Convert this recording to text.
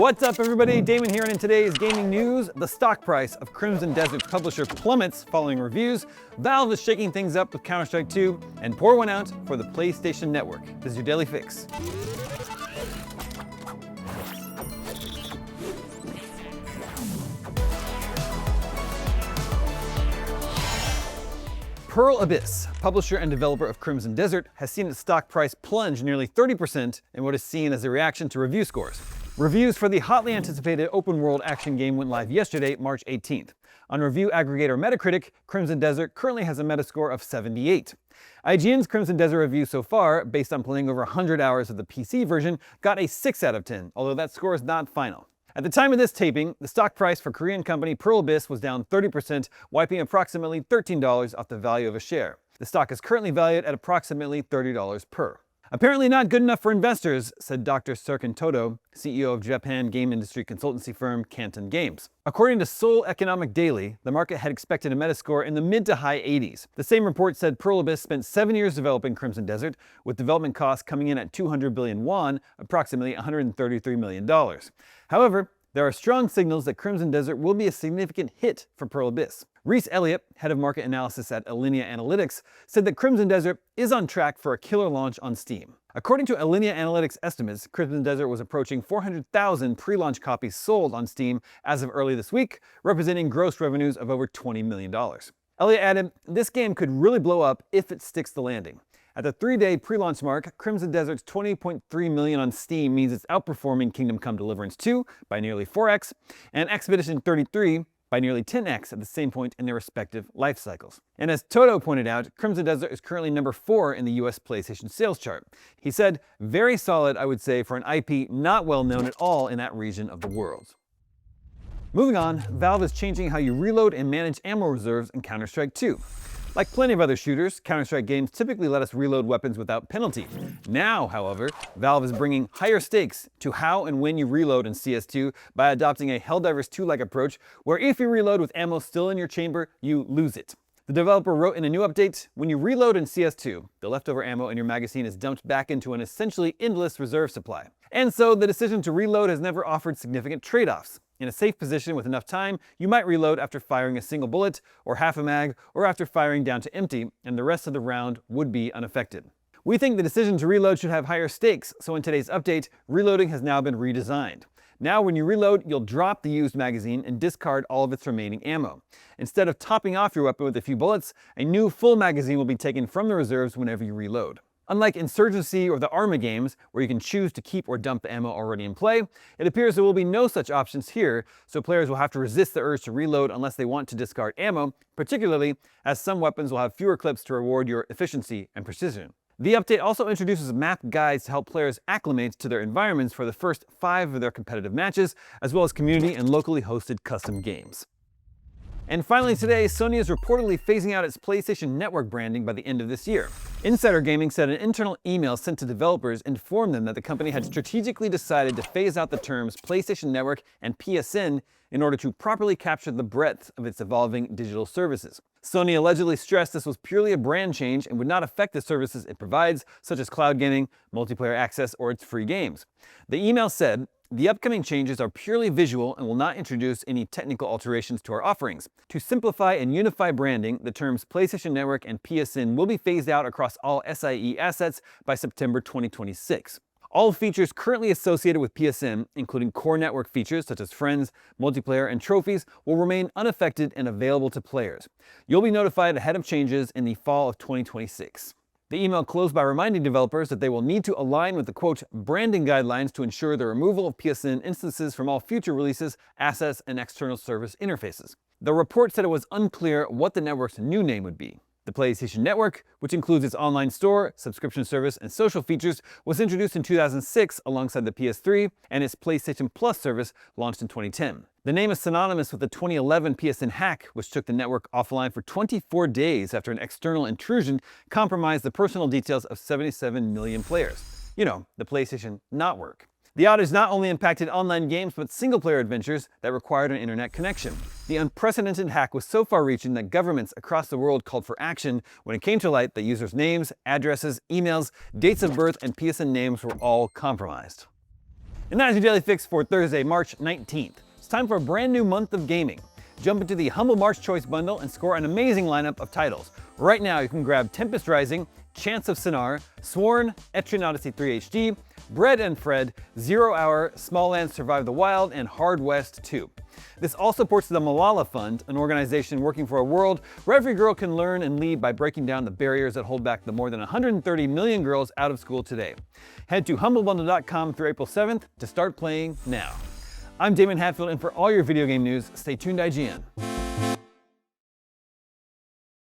What's up, everybody? Damon here, and in today's gaming news, the stock price of Crimson Desert's publisher plummets following reviews, Valve is shaking things up with CounterStrike 2, and pour one out for the PlayStation Network. This is your Daily Fix. Pearl Abyss, publisher and developer of Crimson Desert, has seen its stock price plunge nearly 30% in what is seen as a reaction to review scores. Reviews for the hotly anticipated open-world action game went live yesterday, March 18th. On review aggregator Metacritic, Crimson Desert currently has a Metascore of 78. IGN's Crimson Desert review so far, based on playing over 100 hours of the PC version, got a 6 out of 10, although that score is not final. At the time of this taping, the stock price for Korean company Pearl Abyss was down 30%, wiping approximately $13 off the value of a share. The stock is currently valued at approximately $30 per. Apparently not good enough for investors, said Dr. Serkan Toto, CEO of Japan game industry consultancy firm Canton Games. According to Seoul Economic Daily, the market had expected a Metascore in the mid to high 80s. The same report said Pearl Abyss spent 7 years developing Crimson Desert, with development costs coming in at 200 billion won, approximately $133 million. However, there are strong signals that Crimson Desert will be a significant hit for Pearl Abyss. Reese Elliott, head of market analysis at Alinea Analytics, said that Crimson Desert is on track for a killer launch on Steam. According to Alinea Analytics estimates, Crimson Desert was approaching 400,000 pre-launch copies sold on Steam as of early this week, representing gross revenues of over $20 million. Elliott added, "This game could really blow up if it sticks the landing." At the 3-day pre-launch mark, Crimson Desert's 20.3 million on Steam means it's outperforming Kingdom Come Deliverance 2 by nearly 4x, and Expedition 33 by nearly 10x at the same point in their respective life cycles. And as Toto pointed out, Crimson Desert is currently number 4 in the US PlayStation sales chart. He said, "Very solid, I would say, for an IP not well known at all in that region of the world." Moving on, Valve is changing how you reload and manage ammo reserves in CounterStrike 2. Like plenty of other shooters, Counter-Strike games typically let us reload weapons without penalty. Now, however, Valve is bringing higher stakes to how and when you reload in CS2 by adopting a Helldivers 2-like approach, where if you reload with ammo still in your chamber, you lose it. The developer wrote in a new update, "When you reload in CS2, the leftover ammo in your magazine is dumped back into an essentially endless reserve supply. And so the decision to reload has never offered significant trade-offs. In a safe position with enough time, you might reload after firing a single bullet, or half a mag, or after firing down to empty, and the rest of the round would be unaffected. We think the decision to reload should have higher stakes, so in today's update, reloading has now been redesigned. Now when you reload, you'll drop the used magazine and discard all of its remaining ammo. Instead of topping off your weapon with a few bullets, a new full magazine will be taken from the reserves whenever you reload. Unlike Insurgency or the Arma games, where you can choose to keep or dump the ammo already in play, it appears there will be no such options here, so players will have to resist the urge to reload unless they want to discard ammo, particularly as some weapons will have fewer clips to reward your efficiency and precision. The update also introduces map guides to help players acclimate to their environments for the first 5 of their competitive matches, as well as community and locally hosted custom games. And finally today, Sony is reportedly phasing out its PlayStation Network branding by the end of this year. Insider Gaming said an internal email sent to developers informed them that the company had strategically decided to phase out the terms PlayStation Network and PSN in order to properly capture the breadth of its evolving digital services. Sony allegedly stressed this was purely a brand change and would not affect the services it provides, such as cloud gaming, multiplayer access, or its free games. The email said, "The upcoming changes are purely visual and will not introduce any technical alterations to our offerings. To simplify and unify branding, the terms PlayStation Network and PSN will be phased out across all SIE assets by September 2026. All features currently associated with PSN, including core network features such as friends, multiplayer, and trophies, will remain unaffected and available to players. You'll be notified ahead of changes in the fall of 2026. The email closed by reminding developers that they will need to align with the, quote, branding guidelines to ensure the removal of PSN instances from all future releases, assets, and external service interfaces. The report said it was unclear what the network's new name would be. The PlayStation Network, which includes its online store, subscription service, and social features, was introduced in 2006 alongside the PS3, and its PlayStation Plus service launched in 2010. The name is synonymous with the 2011 PSN hack, which took the network offline for 24 days after an external intrusion compromised the personal details of 77 million players. You know, the PlayStation not work. The outage not only impacted online games, but single-player adventures that required an internet connection. The unprecedented hack was so far-reaching that governments across the world called for action when it came to light that users' names, addresses, emails, dates of birth, and PSN names were all compromised. And that is your Daily Fix for Thursday, March 19th. It's time for a brand new month of gaming. Jump into the Humble March Choice Bundle and score an amazing lineup of titles. Right now you can grab Tempest Rising, Chance of Sinar, Sworn, Etrian Odyssey 3 HD, Bread and Fred, 0 Hour, Smalllands Survive the Wild, and Hard West 2. This all supports the Malala Fund, an organization working for a world where every girl can learn and lead by breaking down the barriers that hold back the more than 130 million girls out of school today. Head to humblebundle.com through April 7th to start playing now. I'm Damon Hatfield, and for all your video game news, stay tuned to IGN.